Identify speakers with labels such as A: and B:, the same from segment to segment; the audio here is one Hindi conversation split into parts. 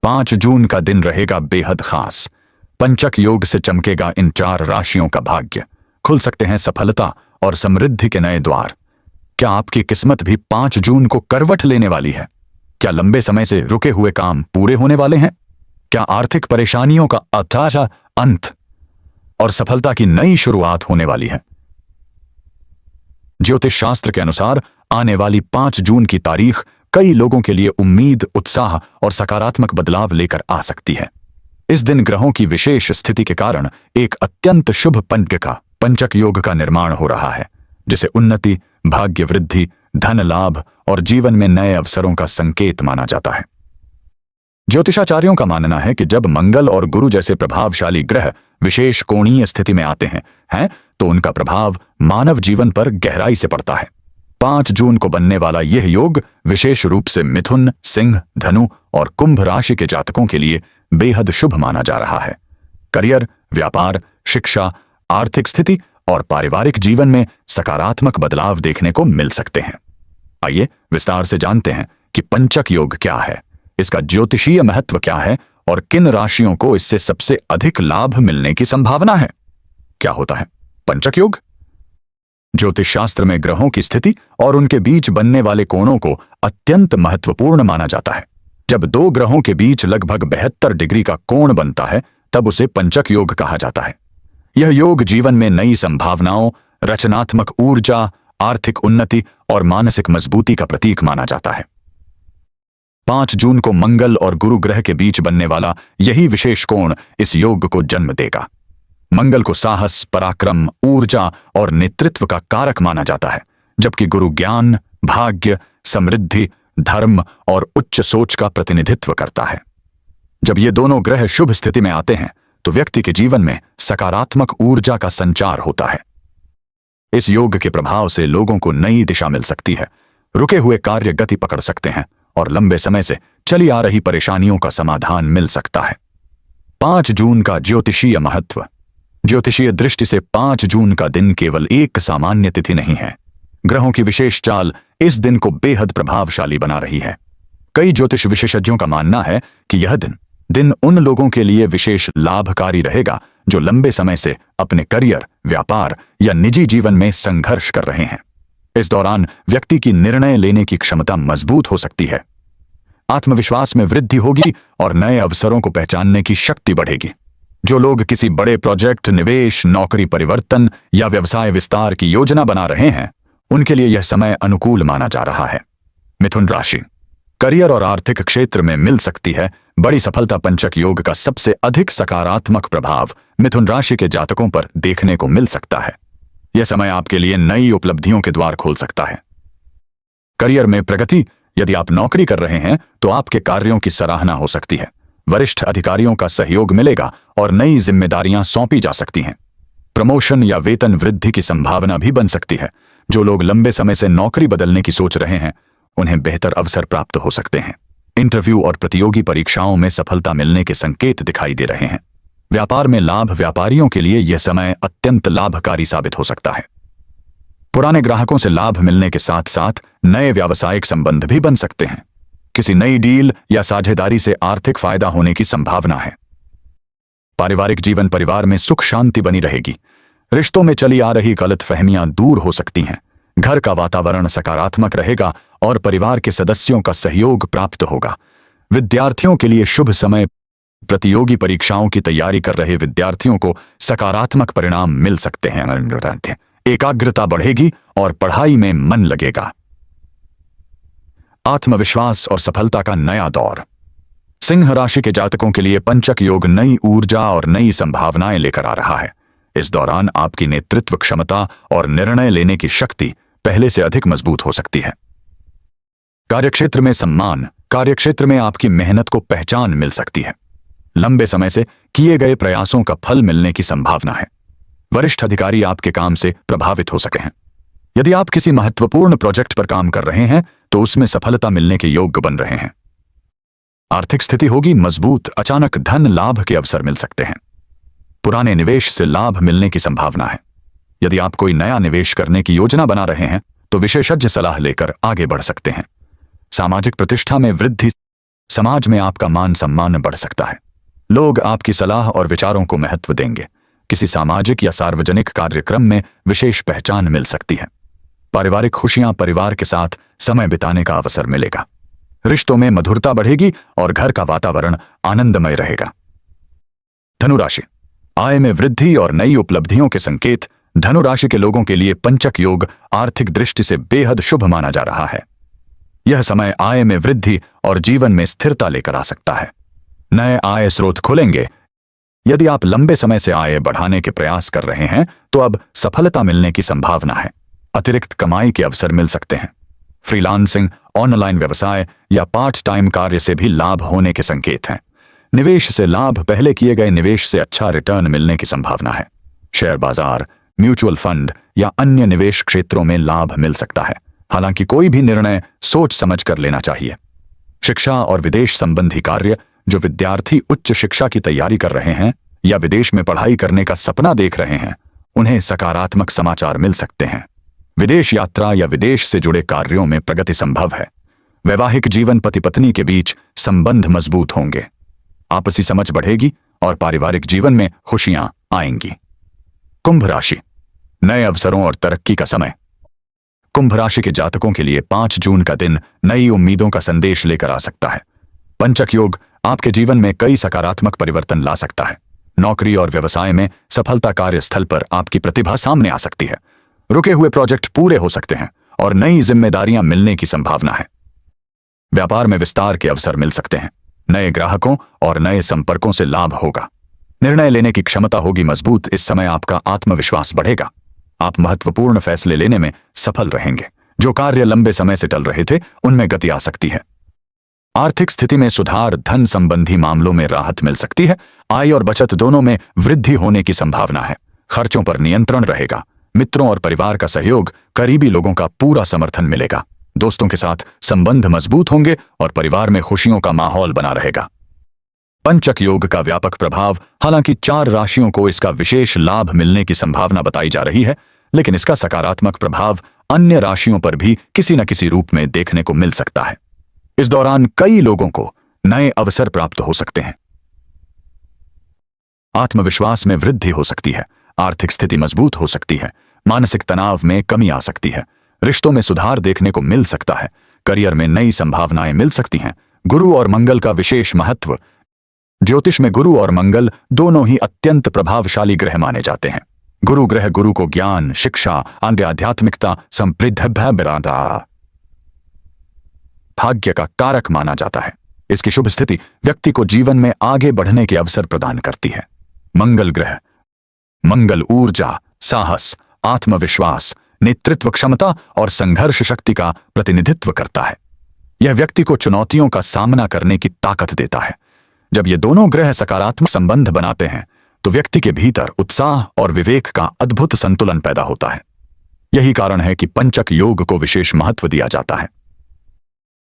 A: 5 जून का दिन रहेगा बेहद खास। पंचक योग से चमकेगा इन 4 राशियों का भाग्य। खुल सकते हैं सफलता और समृद्धि के नए द्वार। क्या आपकी किस्मत भी 5 जून को करवट लेने वाली है? क्या लंबे समय से रुके हुए काम पूरे होने वाले हैं? क्या आर्थिक परेशानियों का अच्छा अंत और सफलता की नई शुरुआत होने वाली है? ज्योतिष शास्त्र के अनुसार आने वाली 5 जून की तारीख कई लोगों के लिए उम्मीद, उत्साह और सकारात्मक बदलाव लेकर आ सकती है। इस दिन ग्रहों की विशेष स्थिति के कारण एक अत्यंत शुभ पंचक योग का निर्माण हो रहा है, जिसे उन्नति, भाग्य वृद्धि, धन लाभ और जीवन में नए अवसरों का संकेत माना जाता है। ज्योतिषाचार्यों का मानना है कि जब मंगल और गुरु जैसे प्रभावशाली ग्रह विशेष कोणीय स्थिति में आते हैं तो उनका प्रभाव मानव जीवन पर गहराई से पड़ता है। 5 जून को बनने वाला यह योग विशेष रूप से मिथुन, सिंह, धनु और कुंभ राशि के जातकों के लिए बेहद शुभ माना जा रहा है। करियर, व्यापार, शिक्षा, आर्थिक स्थिति और पारिवारिक जीवन में सकारात्मक बदलाव देखने को मिल सकते हैं। आइए विस्तार से जानते हैं कि पंचक योग क्या है, इसका ज्योतिषीय महत्व क्या है और किन राशियों को इससे सबसे अधिक लाभ मिलने की संभावना है। क्या होता है पंचक योग? ज्योतिष शास्त्र में ग्रहों की स्थिति और उनके बीच बनने वाले कोणों को अत्यंत महत्वपूर्ण माना जाता है। जब 2 ग्रहों के बीच लगभग 72 डिग्री का कोण बनता है तब उसे पंचक योग कहा जाता है। यह योग जीवन में नई संभावनाओं, रचनात्मक ऊर्जा, आर्थिक उन्नति और मानसिक मजबूती का प्रतीक माना जाता है। 5 जून को मंगल और गुरु ग्रह के बीच बनने वाला यही विशेष कोण इस योग को जन्म देगा। मंगल को साहस, पराक्रम, ऊर्जा और नेतृत्व का कारक माना जाता है, जबकि गुरु ज्ञान, भाग्य, समृद्धि, धर्म और उच्च सोच का प्रतिनिधित्व करता है। जब ये दोनों ग्रह शुभ स्थिति में आते हैं तो व्यक्ति के जीवन में सकारात्मक ऊर्जा का संचार होता है। इस योग के प्रभाव से लोगों को नई दिशा मिल सकती है, रुके हुए कार्य गति पकड़ सकते हैं और लंबे समय से चली आ रही परेशानियों का समाधान मिल सकता है। 5 जून का ज्योतिषीय महत्व। ज्योतिषीय दृष्टि से 5 जून का दिन केवल एक सामान्य तिथि नहीं है। ग्रहों की विशेष चाल इस दिन को बेहद प्रभावशाली बना रही है। कई ज्योतिष विशेषज्ञों का मानना है कि यह दिन उन लोगों के लिए विशेष लाभकारी रहेगा जो लंबे समय से अपने करियर, व्यापार या निजी जीवन में संघर्ष कर रहे हैं। इस दौरान व्यक्ति की निर्णय लेने की क्षमता मजबूत हो सकती है, आत्मविश्वास में वृद्धि होगी और नए अवसरों को पहचानने की शक्ति बढ़ेगी। जो लोग किसी बड़े प्रोजेक्ट, निवेश, नौकरी परिवर्तन या व्यवसाय विस्तार की योजना बना रहे हैं, उनके लिए यह समय अनुकूल माना जा रहा है। मिथुन राशि। करियर और आर्थिक क्षेत्र में मिल सकती है बड़ी सफलता। पंचक योग का सबसे अधिक सकारात्मक प्रभाव मिथुन राशि के जातकों पर देखने को मिल सकता है। यह समय आपके लिए नई उपलब्धियों के द्वार खोल सकता है। करियर में प्रगति। यदि आप नौकरी कर रहे हैं तो आपके कार्यों की सराहना हो सकती है, वरिष्ठ अधिकारियों का सहयोग मिलेगा और नई जिम्मेदारियां सौंपी जा सकती हैं। प्रमोशन या वेतन वृद्धि की संभावना भी बन सकती है। जो लोग लंबे समय से नौकरी बदलने की सोच रहे हैं उन्हें बेहतर अवसर प्राप्त हो सकते हैं। इंटरव्यू और प्रतियोगी परीक्षाओं में सफलता मिलने के संकेत दिखाई दे रहे हैं। व्यापार में लाभ। व्यापारियों के लिए यह समय अत्यंत लाभकारी साबित हो सकता है। पुराने ग्राहकों से लाभ मिलने के साथ साथ नए व्यावसायिक संबंध भी बन सकते हैं। किसी नई डील या साझेदारी से आर्थिक फायदा होने की संभावना है। पारिवारिक जीवन। परिवार में सुख शांति बनी रहेगी। रिश्तों में चली आ रही गलतफहमियां दूर हो सकती हैं। घर का वातावरण सकारात्मक रहेगा और परिवार के सदस्यों का सहयोग प्राप्त होगा। विद्यार्थियों के लिए शुभ समय। प्रतियोगी परीक्षाओं की तैयारी कर रहे विद्यार्थियों को सकारात्मक परिणाम मिल सकते हैं। एकाग्रता बढ़ेगी और पढ़ाई में मन लगेगा। आत्मविश्वास और सफलता का नया दौर। सिंह राशि के जातकों के लिए पंचक योग नई ऊर्जा और नई संभावनाएं लेकर आ रहा है। इस दौरान आपकी नेतृत्व क्षमता और निर्णय लेने की शक्ति पहले से अधिक मजबूत हो सकती है। कार्यक्षेत्र में सम्मान। कार्यक्षेत्र में आपकी मेहनत को पहचान मिल सकती है। लंबे समय से किए गए प्रयासों का फल मिलने की संभावना है। वरिष्ठ अधिकारी आपके काम से प्रभावित हो सके हैं। यदि आप किसी महत्वपूर्ण प्रोजेक्ट पर काम कर रहे हैं तो उसमें सफलता मिलने के योग्य बन रहे हैं। आर्थिक स्थिति होगी मजबूत। अचानक धन लाभ के अवसर मिल सकते हैं। पुराने निवेश से लाभ मिलने की संभावना है। यदि आप कोई नया निवेश करने की योजना बना रहे हैं तो विशेषज्ञ सलाह लेकर आगे बढ़ सकते हैं। सामाजिक प्रतिष्ठा में वृद्धि। समाज में आपका मान सम्मान बढ़ सकता है। लोग आपकी सलाह और विचारों को महत्व देंगे। किसी सामाजिक या सार्वजनिक कार्यक्रम में विशेष पहचान मिल सकती है। पारिवारिक खुशियां, परिवार के साथ समय बिताने का अवसर मिलेगा। रिश्तों में मधुरता बढ़ेगी और घर का वातावरण आनंदमय रहेगा। धनुराशि, आय में वृद्धि और नई उपलब्धियों के संकेत। धनुराशि के लोगों के लिए पंचक योग आर्थिक दृष्टि से बेहद शुभ माना जा रहा है। यह समय आय में वृद्धि और जीवन में स्थिरता लेकर आ सकता है। नए आय स्रोत खुलेंगे। यदि आप लंबे समय से आय बढ़ाने के प्रयास कर रहे हैं तो अब सफलता मिलने की संभावना है। अतिरिक्त कमाई के अवसर मिल सकते हैं। फ्रीलांसिंग, ऑनलाइन व्यवसाय या पार्ट टाइम कार्य से भी लाभ होने के संकेत हैं। निवेश से लाभ, पहले किए गए निवेश से अच्छा रिटर्न मिलने की संभावना है। शेयर बाजार, म्यूचुअल फंड या अन्य निवेश क्षेत्रों में लाभ मिल सकता है। हालांकि कोई भी निर्णय सोच समझ कर लेना चाहिए। शिक्षा और विदेश संबंधी कार्य, जो विद्यार्थी उच्च शिक्षा की तैयारी कर रहे हैं या विदेश में पढ़ाई करने का सपना देख रहे हैं, उन्हें सकारात्मक समाचार मिल सकते हैं। विदेश यात्रा या विदेश से जुड़े कार्यों में प्रगति संभव है। वैवाहिक जीवन, पति पत्नी के बीच संबंध मजबूत होंगे। आपसी समझ बढ़ेगी और पारिवारिक जीवन में खुशियां आएंगी। कुंभ राशि, नए अवसरों और तरक्की का समय। कुंभ राशि के जातकों के लिए 5 जून का दिन नई उम्मीदों का संदेश लेकर आ सकता है। पंचक योग आपके जीवन में कई सकारात्मक परिवर्तन ला सकता है। नौकरी और व्यवसाय में सफलता, कार्यस्थल पर आपकी प्रतिभा सामने आ सकती है। रुके हुए प्रोजेक्ट पूरे हो सकते हैं और नई जिम्मेदारियां मिलने की संभावना है। व्यापार में विस्तार के अवसर मिल सकते हैं। नए ग्राहकों और नए संपर्कों से लाभ होगा। निर्णय लेने की क्षमता होगी मजबूत। इस समय आपका आत्मविश्वास बढ़ेगा। आप महत्वपूर्ण फैसले लेने में सफल रहेंगे। जो कार्य लंबे समय से टल रहे थे, उनमें गति आ सकती है। आर्थिक स्थिति में सुधार, धन संबंधी मामलों में राहत मिल सकती है। आय और बचत दोनों में वृद्धि होने की संभावना है। खर्चों पर नियंत्रण रहेगा। मित्रों और परिवार का सहयोग, करीबी लोगों का पूरा समर्थन मिलेगा। दोस्तों के साथ संबंध मजबूत होंगे और परिवार में खुशियों का माहौल बना रहेगा। पंचक योग का व्यापक प्रभाव, हालांकि 4 राशियों को इसका विशेष लाभ मिलने की संभावना बताई जा रही है, लेकिन इसका सकारात्मक प्रभाव अन्य राशियों पर भी किसी न किसी रूप में देखने को मिल सकता है। इस दौरान कई लोगों को नए अवसर प्राप्त हो सकते हैं। आत्मविश्वास में वृद्धि हो सकती है। आर्थिक स्थिति मजबूत हो सकती है। मानसिक तनाव में कमी आ सकती है। रिश्तों में सुधार देखने को मिल सकता है। करियर में नई संभावनाएं मिल सकती हैं। गुरु और मंगल का विशेष महत्व। ज्योतिष में गुरु और मंगल दोनों ही अत्यंत प्रभावशाली ग्रह माने जाते हैं। गुरु ग्रह गुरु को ज्ञान, शिक्षा, आध्यात्मिकता, समृद्धि, भाग्य का कारक माना जाता है। इसकी शुभ स्थिति व्यक्ति को जीवन में आगे बढ़ने के अवसर प्रदान करती है। मंगल ग्रह, मंगल ऊर्जा, साहस, आत्मविश्वास, नेतृत्व क्षमता और संघर्ष शक्ति का प्रतिनिधित्व करता है। यह व्यक्ति को चुनौतियों का सामना करने की ताकत देता है। जब ये दोनों ग्रह सकारात्मक संबंध बनाते हैं तो व्यक्ति के भीतर उत्साह और विवेक का अद्भुत संतुलन पैदा होता है। यही कारण है कि पंचक योग को विशेष महत्व दिया जाता है।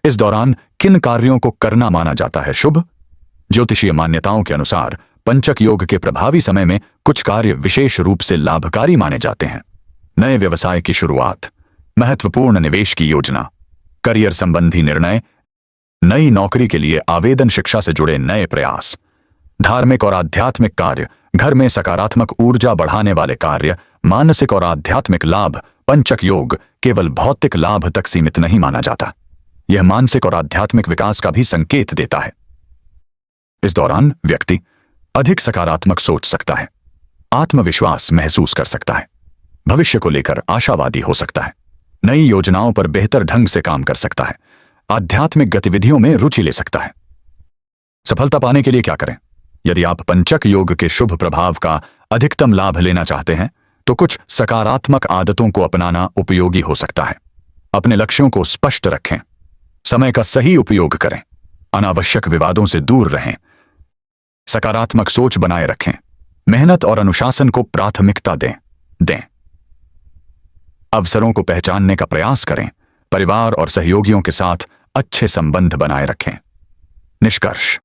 A: इस दौरान किन कार्यों को करना माना जाता है शुभ? ज्योतिषीय मान्यताओं के अनुसार पंचक योग के प्रभावी समय में कुछ कार्य विशेष रूप से लाभकारी माने जाते हैं। नए व्यवसाय की शुरुआत, महत्वपूर्ण निवेश की योजना, करियर संबंधी निर्णय, नई नौकरी के लिए आवेदन, शिक्षा से जुड़े नए प्रयास, धार्मिक और आध्यात्मिक कार्य, घर में सकारात्मक ऊर्जा बढ़ाने वाले कार्य, मानसिक और आध्यात्मिक लाभ। पंचक योग केवल भौतिक लाभ तक सीमित नहीं माना जाता। यह मानसिक और आध्यात्मिक विकास का भी संकेत देता है। इस दौरान व्यक्ति अधिक सकारात्मक सोच सकता है, आत्मविश्वास महसूस कर सकता है, भविष्य को लेकर आशावादी हो सकता है, नई योजनाओं पर बेहतर ढंग से काम कर सकता है, आध्यात्मिक गतिविधियों में रुचि ले सकता है। सफलता पाने के लिए क्या करें? यदि आप पंचक योग के शुभ प्रभाव का अधिकतम लाभ लेना चाहते हैं तो कुछ सकारात्मक आदतों को अपनाना उपयोगी हो सकता है। अपने लक्ष्यों को स्पष्ट रखें, समय का सही उपयोग करें, अनावश्यक विवादों से दूर रहें, सकारात्मक सोच बनाए रखें, मेहनत और अनुशासन को प्राथमिकता दें। अवसरों को पहचानने का प्रयास करें, परिवार और सहयोगियों के साथ अच्छे संबंध बनाए रखें। निष्कर्ष,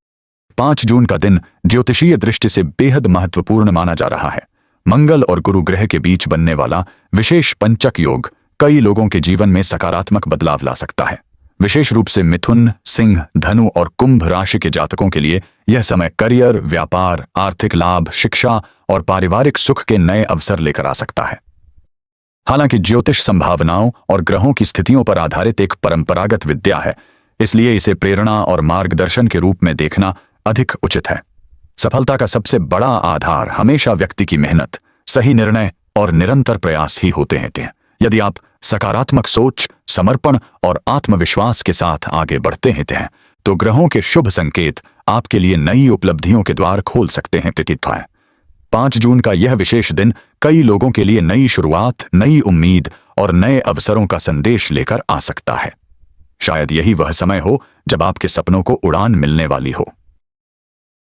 A: 5 जून का दिन ज्योतिषीय दृष्टि से बेहद महत्वपूर्ण माना जा रहा है। मंगल और गुरु ग्रह के बीच बनने वाला विशेष पंचक योग कई लोगों के जीवन में सकारात्मक बदलाव ला सकता है। विशेष रूप से मिथुन, सिंह, धनु और कुंभ राशि के जातकों के लिए यह समय करियर, व्यापार, आर्थिक लाभ, शिक्षा और पारिवारिक सुख के नए अवसर लेकर आ सकता है। हालांकि ज्योतिष संभावनाओं और ग्रहों की स्थितियों पर आधारित एक परंपरागत विद्या है, इसलिए इसे प्रेरणा और मार्गदर्शन के रूप में देखना अधिक उचित है। सफलता का सबसे बड़ा आधार हमेशा व्यक्ति की मेहनत, सही निर्णय और निरंतर प्रयास ही होते हैं। यदि आप सकारात्मक सोच, समर्पण और आत्मविश्वास के साथ आगे बढ़ते हैं तो ग्रहों के शुभ संकेत आपके लिए नई उपलब्धियों के द्वार खोल सकते हैं। 5 जून का यह विशेष दिन कई लोगों के लिए नई शुरुआत, नई उम्मीद और नए अवसरों का संदेश लेकर आ सकता है। शायद यही वह समय हो जब आपके सपनों को उड़ान मिलने वाली हो।